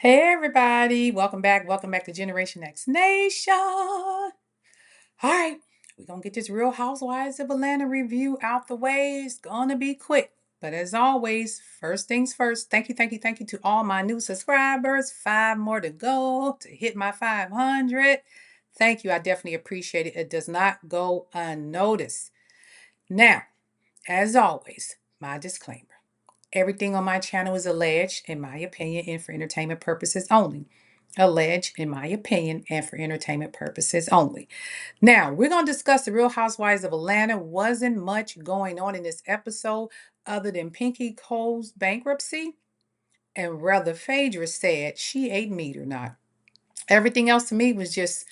Hey everybody, welcome back. Welcome back to Generation X Nation. All right, we're gonna get this Real Housewives of Atlanta review out the way. It's gonna be quick. But as always, first things first, thank you to all my new subscribers. 5 more to go to hit my 500. Thank you. I definitely appreciate it. It does not go unnoticed. Now, as always, my disclaimer. Everything on my channel is alleged, in my opinion, and for entertainment purposes only. Alleged, in my opinion, and for entertainment purposes only. Now, we're going to discuss the Real Housewives of Atlanta. Wasn't much going on in this episode other than Pinky Cole's bankruptcy, and rather Phaedra said she ate meat or not. Everything else to me was just,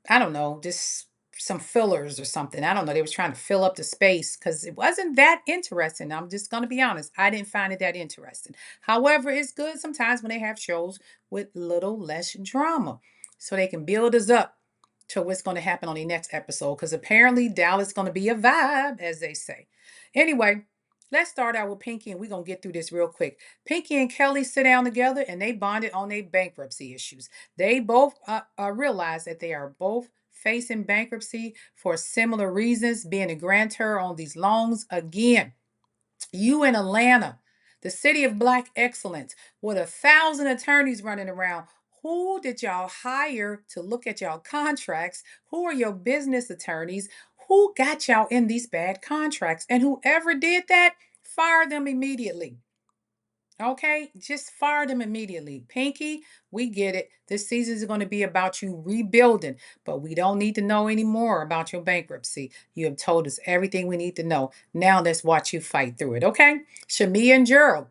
I don't know, just some fillers or something. I don't know. They was trying to fill up the space because it wasn't that interesting. I'm just going to be honest. I didn't find it that interesting. However, it's good sometimes when they have shows with little less drama so they can build us up to what's going to happen on the next episode because apparently Dallas is going to be a vibe, as they say. Anyway, let's start out with Pinky and we're going to get through this real quick. Pinky and Kelly sit down together and they bonded on their bankruptcy issues. They both realize that they are both facing bankruptcy for similar reasons, being a grantor on these loans. Again, you in Atlanta, the city of black excellence, with 1,000 attorneys running around. Who did y'all hire to look at y'all contracts? Who are your business attorneys? Who got y'all in these bad contracts? And whoever did that, fire them immediately. Okay, just fire them immediately. Pinky, we get it. This season is going to be about you rebuilding, but we don't need to know any more about your bankruptcy. You have told us everything we need to know. Now let's watch you fight through it, okay? Shamia and Gerald.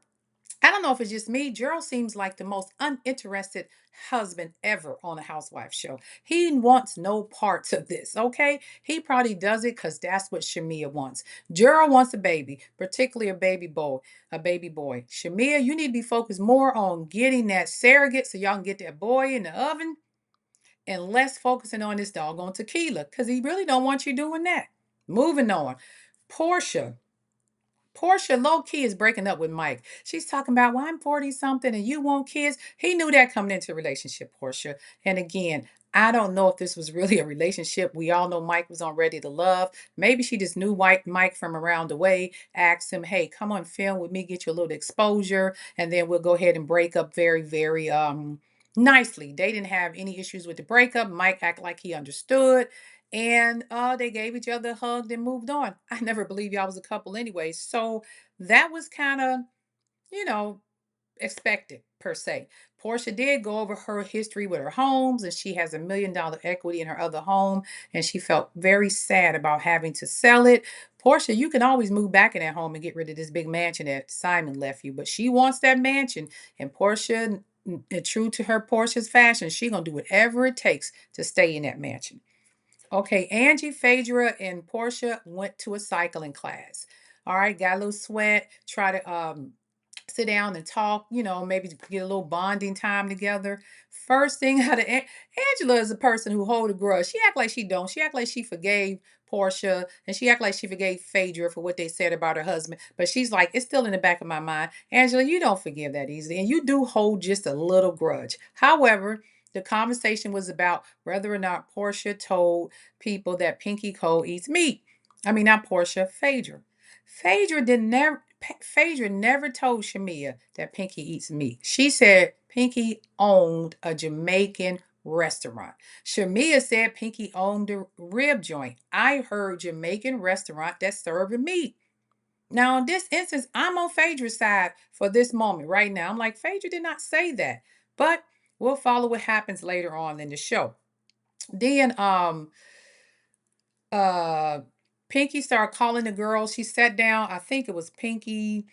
I don't know if it's just me. Gerald seems like the most uninterested husband ever on a housewife show. He wants no parts of this, okay? He probably does it because that's what Shamia wants. Gerald wants a baby, particularly a baby boy. Shamia, you need to be focused more on getting that surrogate so y'all can get that boy in the oven and less focusing on this doggone tequila because he really don't want you doing that. Moving on. Portia. Portia low key is breaking up with Mike. She's talking about, well, I'm 40 something and you want kids. He knew that coming into a relationship, Portia. And again, I don't know if this was really a relationship. We all know Mike was on Ready to Love. Maybe she just knew Mike from around the way, asked him, hey, come on film with me, get you a little exposure, and then we'll go ahead and break up very, very nicely. They didn't have any issues with the breakup. Mike acted like he understood and they gave each other a hug and moved on. I never believed y'all was a couple anyway. So that was kind of, you know, expected per se. Portia did go over her history with her homes, and she has $1 million equity in her other home, and she felt very sad about having to sell it. Portia, you can always move back in that home and get rid of this big mansion that Simon left you, but she wants that mansion, and Portia, true to her Portia's fashion, she gonna do whatever it takes to stay in that mansion. Okay, Angie, Phaedra, and Portia went to a cycling class. All right, got a little sweat, try to sit down and talk, maybe get a little bonding time together. First thing out of Angela is a person who hold a grudge. She act like she don't. She act like she forgave Portia and she act like she forgave Phaedra for what they said about her husband. But she's like, it's still in the back of my mind. Angela, you don't forgive that easily. And you do hold just a little grudge. However, the conversation was about whether or not Portia told people that Pinky Cole eats meat. I mean, not Portia, Phaedra. Phaedra never told Shamia that Pinky eats meat. She said Pinky owned a Jamaican restaurant. Shamia said Pinky owned a rib joint. I heard Jamaican restaurant that served meat. Now, in this instance, I'm on Phaedra's side for this moment right now. I'm like, Phaedra did not say that. But we'll follow what happens later on in the show. Then uh Pinky started calling the girls. She sat down. I think it was Pinky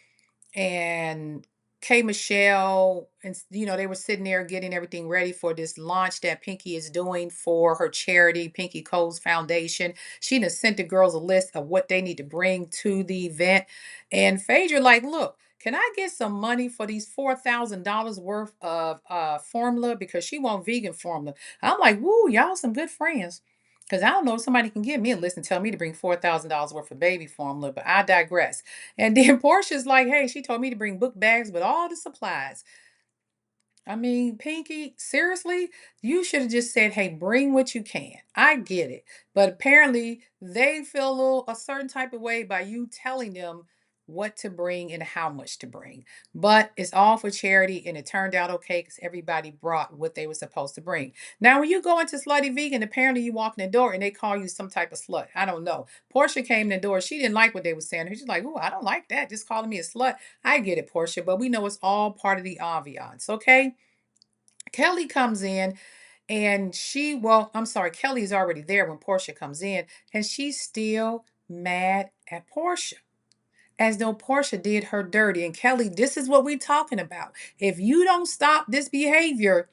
and K Michelle, and they were sitting there getting everything ready for this launch that Pinky is doing for her charity, Pinky Cole's Foundation. She done sent the girls a list of what they need to bring to the event. And Phaedra, like, look, can I get some money for these $4,000 worth of formula? Because she want vegan formula. I'm like, woo, y'all some good friends. Because I don't know if somebody can give me a list and tell me to bring $4,000 worth of baby formula, but I digress. And then Portia's like, hey, she told me to bring book bags with all the supplies. I mean, Pinky, seriously, you should have just said, "Hey, bring what you can." I get it, but apparently they feel a certain type of way by you telling them what to bring and how much to bring. But it's all for charity, and it turned out okay because everybody brought what they were supposed to bring. Now, when you go into Slutty Vegan, apparently you walk in the door and they call you some type of slut. I don't know. Portia came in the door. She didn't like what they were saying. She's like, "Oh, I don't like that. Just calling me a slut." I get it, Portia, but we know it's all part of the ambiance, okay? Kelly comes in and I'm sorry, Kelly's already there when Portia comes in, and she's still mad at Portia. As though Portia did her dirty. And Kelly, this is what we're talking about. If you don't stop this behavior,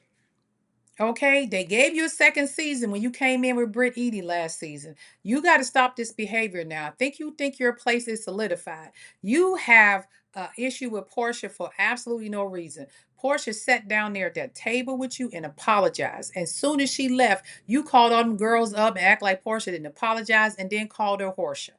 okay, they gave you a second season when you came in with Britt Eady last season. You got to stop this behavior now. I think you think your place is solidified. You have an issue with Portia for absolutely no reason. Portia sat down there at that table with you and apologized. As soon as she left, you called all them girls up and act like Portia didn't apologize and then called her Portia.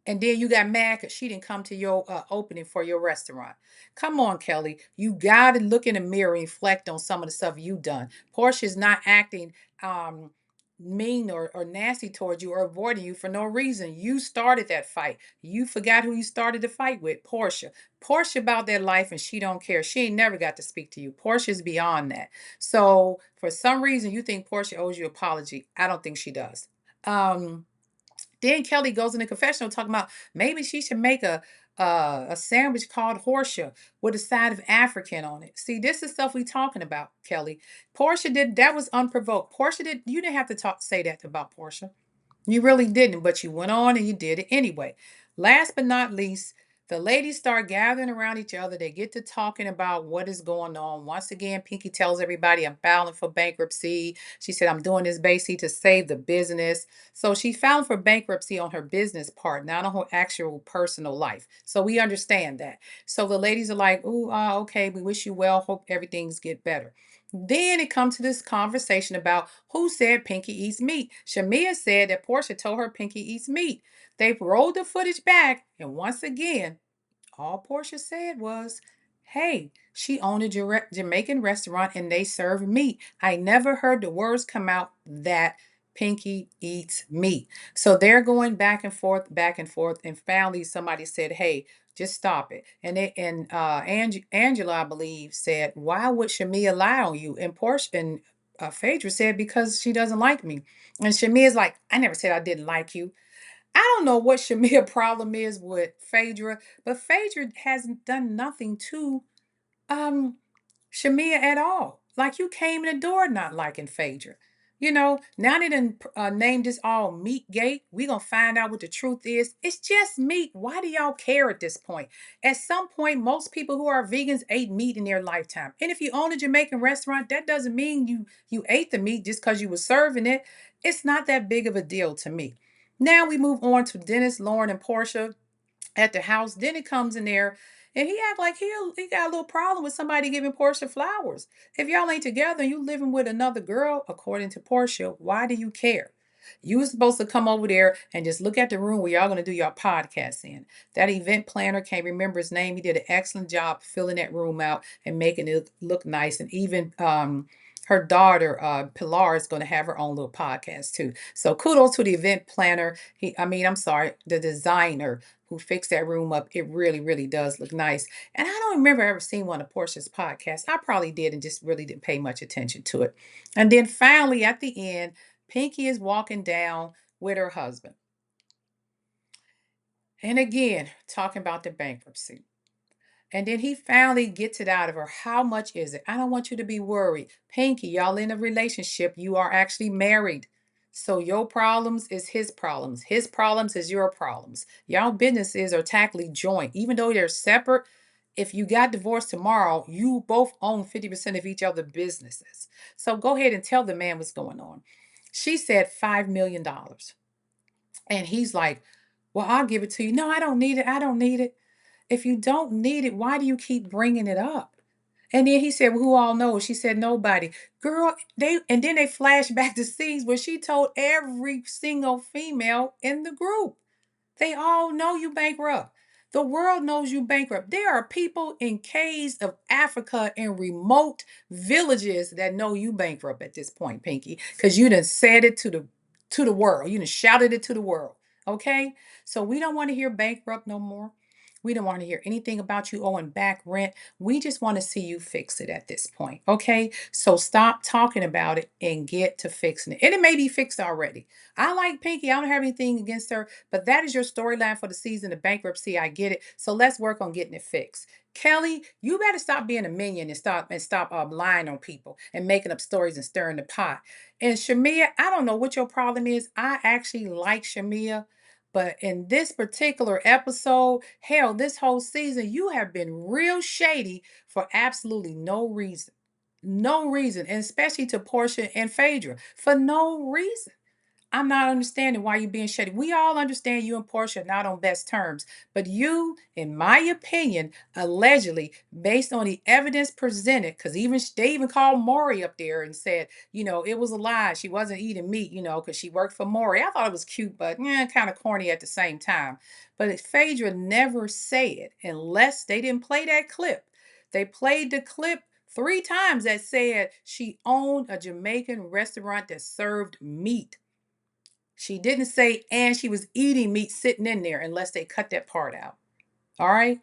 And then you got mad because she didn't come to your opening for your restaurant. Come on, Kelly. You got to look in the mirror and reflect on some of the stuff you've done. Portia's not acting um, mean or nasty towards you or avoiding you for no reason. You started that fight. You forgot who you started the fight with, Portia. Portia about that life and she don't care. She ain't never got to speak to you. Portia's beyond that. So for some reason, you think Portia owes you an apology. I don't think she does. Then Kelly goes in the confessional talking about maybe she should make a sandwich called Horsia with a side of African on it. See, this is stuff we talking about, Kelly. Portia did that was unprovoked. Portia did you didn't have to say that about Portia. You really didn't, but you went on and you did it anyway. Last but not least, the ladies start gathering around each other. They get to talking about what is going on. Once again, Pinky tells everybody, "I'm filing for bankruptcy." She said, "I'm doing this basically to save the business." So she filed for bankruptcy on her business part, not on her actual personal life. So we understand that. So the ladies are like, "Ooh, okay, we wish you well. Hope everything's get better." Then it comes to this conversation about who said Pinky eats meat. Shamia said that Portia told her Pinky eats meat. They rolled the footage back, and once again, all Portia said was, "Hey, she owned a Jamaican restaurant and they serve meat." I never heard the words come out that Pinky eats meat. So they're going back and forth, and finally somebody said, "Hey, just stop it." Angela, I believe, said, "Why would Shamia lie on you?" And Portia and Phaedra said, "Because she doesn't like me." And Shamia's like, "I never said I didn't like you." I don't know what Shamia problem is with Phaedra, but Phaedra hasn't done nothing to um Shamia at all. Like you came in the door not liking Phaedra. Now they done named this all Meat Gate. We gonna find out what the truth is. It's just meat. Why do y'all care at this point? At some point, most people who are vegans ate meat in their lifetime. And if you own a Jamaican restaurant, that doesn't mean you ate the meat just because you were serving it. It's not that big of a deal to me. Now we move on to Dennis, Lauren, and Portia at the house. Then it comes in there and he act like he got a little problem with somebody giving Portia flowers. If y'all ain't together and you living with another girl, according to Portia, why do you care? You was supposed to come over there and just look at the room where y'all gonna do your podcast in. That event planner, can't remember his name. He did an excellent job filling that room out and making it look nice. And even her daughter, Pilar, is going to have her own little podcast too. So kudos to the event planner. I'm sorry, the designer who fixed that room up. It really, really does look nice. And I don't remember ever seeing one of Portia's podcasts. I probably did and just really didn't pay much attention to it. And then finally at the end, Pinky is walking down with her husband. And again, talking about the bankruptcy. And then he finally gets it out of her. How much is it? I don't want you to be worried. Pinky, y'all in a relationship. You are actually married. So your problems is his problems. His problems is your problems. Y'all businesses are tactically joint. Even though they're separate, if you got divorced tomorrow, you both own 50% of each other's businesses. So go ahead and tell the man what's going on. She said $5 million. And he's like, "Well, I'll give it to you." "No, I don't need it. I don't need it." If you don't need it, why do you keep bringing it up? And then he said, "Well, who all knows?" She said, "Nobody." Girl, and then they flash back to scenes where she told every single female in the group. They all know you bankrupt. The world knows you bankrupt. There are people in caves of Africa and remote villages that know you bankrupt at this point, Pinky, because you done said it to the world. You done shouted it to the world. Okay? So we don't want to hear bankrupt no more. We don't want to hear anything about you owing back rent. We just want to see you fix it at this point. Okay? So stop talking about it and get to fixing it. And it may be fixed already. I like Pinky. I don't have anything against her, but that is your storyline for the season of bankruptcy. I get it. So let's work on getting it fixed. Kelly, you better stop being a minion and stop lying on people and making up stories and stirring the pot. And Shamia, I don't know what your problem is. I actually like Shamia, but in this particular episode, hell, this whole season, you have been real shady for absolutely no reason. No reason, and especially to Portia and Phaedra for no reason. I'm not understanding why you're being shady. We all understand you and Portia are not on best terms, but you, in my opinion, allegedly, based on the evidence presented, because they even called Maury up there and said, it was a lie. She wasn't eating meat, because she worked for Maury. I thought it was cute, but kind of corny at the same time. But Phaedra never said, unless they didn't play that clip. They played the clip 3 times that said she owned a Jamaican restaurant that served meat. She didn't say, and she was eating meat sitting in there unless they cut that part out. All right.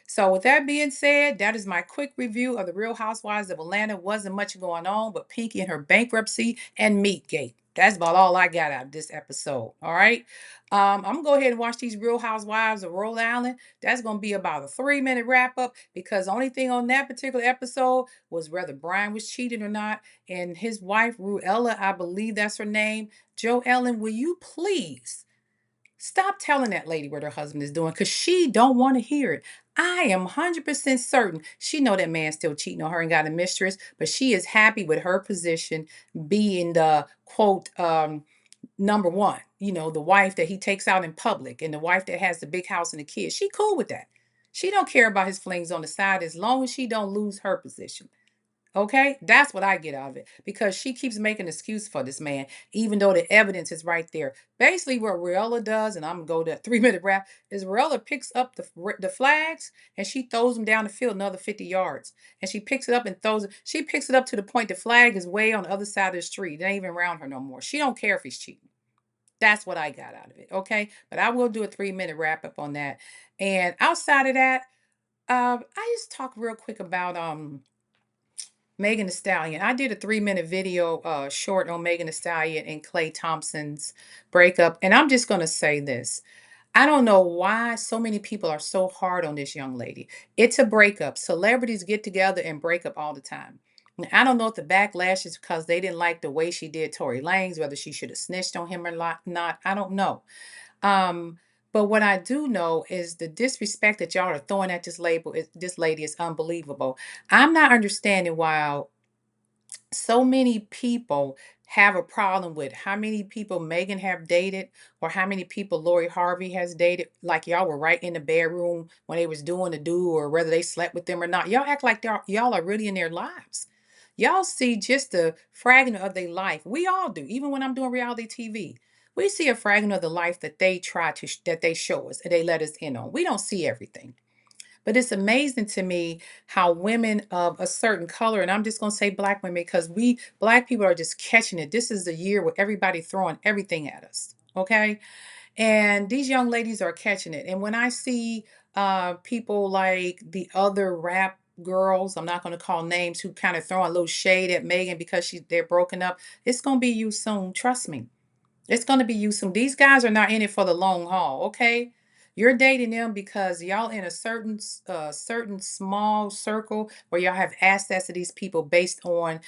So, with that being said, that is my quick review of the Real Housewives of Atlanta. Wasn't much going on, but Pinky and her bankruptcy and Meatgate. That's about all I got out of this episode. All right. I'm gonna go ahead and watch these Real Housewives of Rhode Island. That's gonna be about a 3-minute wrap up because the only thing on that particular episode was whether Brian was cheating or not, and his wife Ruella, I believe that's her name. Joe Ellen, will you please stop telling that lady what her husband is doing because she don't want to hear it. I am 100% certain she know that man still cheating on her and got a mistress, but she is happy with her position being the quote number one, the wife that he takes out in public and the wife that has the big house and the kids. She cool with that. She don't care about his flings on the side as long as she don't lose her position. Okay, that's what I get out of it because she keeps making an excuse for this man, even though the evidence is right there. Basically, what Riella does, and I'm gonna go to 3-minute wrap, is Riella picks up the flags and she throws them down the field another 50 yards, and she picks it up and throws it. She picks it up to the point the flag is way on the other side of the street. It ain't even around her no more. She don't care if he's cheating. That's what I got out of it. Okay, but I will do a 3-minute wrap up on that. And outside of that, I just talk real quick about Megan Thee Stallion. I did a 3-minute video short on Megan Thee Stallion and Klay Thompson's breakup. And I'm just going to say this. I don't know why so many people are so hard on this young lady. It's a breakup. Celebrities get together and break up all the time. And I don't know if the backlash is because they didn't like the way she did Tory Lanez, whether she should have snitched on him or not. I don't know. Um, but what I do know is the disrespect that y'all are throwing at this lady is unbelievable. I'm not understanding why so many people have a problem with how many people Megan have dated or how many people Lori Harvey has dated. Like y'all were right in the bedroom when they was doing the do or whether they slept with them or not. Y'all act like y'all are really in their lives. Y'all see just a fragment of their life. We all do. Even when I'm doing reality TV, we see a fragment of the life that they that they show us and they let us in on. We don't see everything. But it's amazing to me how women of a certain color, and I'm just going to say black women because we black people are just catching it. This is the year where everybody throwing everything at us. Okay. And these young ladies are catching it. And when I see people like the other rap girls, I'm not going to call names, who kind of throw a little shade at Megan because they're broken up, it's going to be you soon. Trust me. It's going to be you soon. These guys are not in it for the long haul, okay? You're dating them because y'all in a certain small circle where y'all have access to these people based on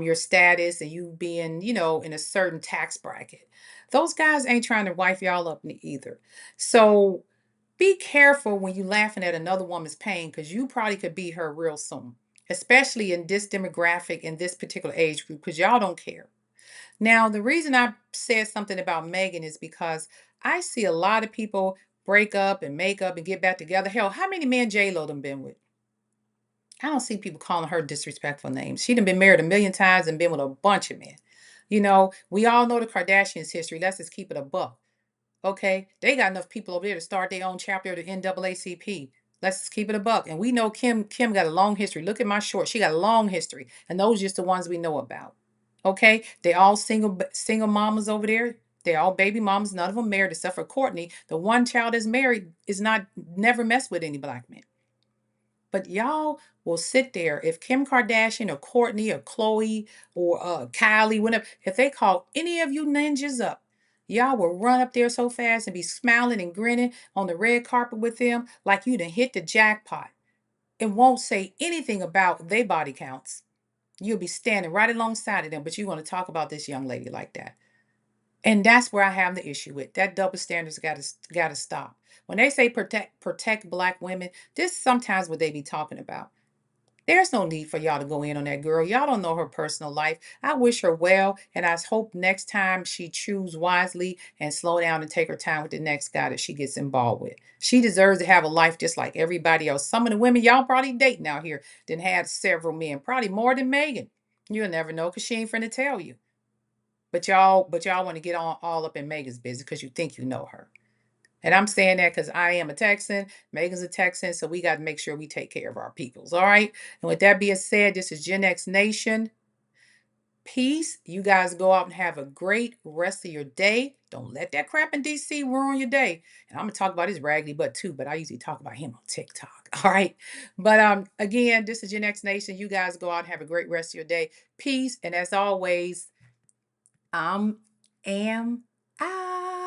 your status and you being, in a certain tax bracket. Those guys ain't trying to wipe y'all up either. So be careful when you laughing at another woman's pain because you probably could be her real soon, especially in this demographic in this particular age group because y'all don't care. Now, the reason I said something about Megan is because I see a lot of people break up and make up and get back together. Hell, how many men J-Lo done been with? I don't see people calling her disrespectful names. She done been married a million times and been with a bunch of men. We all know the Kardashians' history. Let's just keep it a buck. Okay, they got enough people over there to start their own chapter of the NAACP. Let's keep it a buck. And we know Kim got a long history. Look at my short. She got a long history. And those are just the ones we know about. Okay? They all single mamas over there. They all baby mamas. None of them married except for Courtney. The one child that's married is not never messed with any black men. But y'all will sit there if Kim Kardashian or Courtney or Chloe or Kylie, whatever, if they call any of you ninjas up, y'all will run up there so fast and be smiling and grinning on the red carpet with them like you done hit the jackpot and won't say anything about their body counts. You'll be standing right alongside of them, but you're going to talk about this young lady like that. And that's where I have the issue with that double standards got to stop. When they say protect black women, this is sometimes what they be talking about. There's no need for y'all to go in on that girl. Y'all don't know her personal life. I wish her well, and I hope next time she choose wisely and slow down and take her time with the next guy that she gets involved with. She deserves to have a life just like everybody else. Some of the women y'all probably dating out here then had several men, probably more than Megan. You'll never know because she ain't finna tell you. But y'all want to get all up in Megan's business because you think you know her. And I'm saying that because I am a Texan, Megan's a Texan, so we got to make sure we take care of our peoples. All right. And with that being said, this is Gen X Nation. Peace. You guys go out and have a great rest of your day. Don't let that crap in DC ruin your day. And I'm gonna talk about his raggedy butt too, but I usually talk about him on TikTok. All right. But again, this is Gen X Nation. You guys go out and have a great rest of your day. Peace. And as always, am I.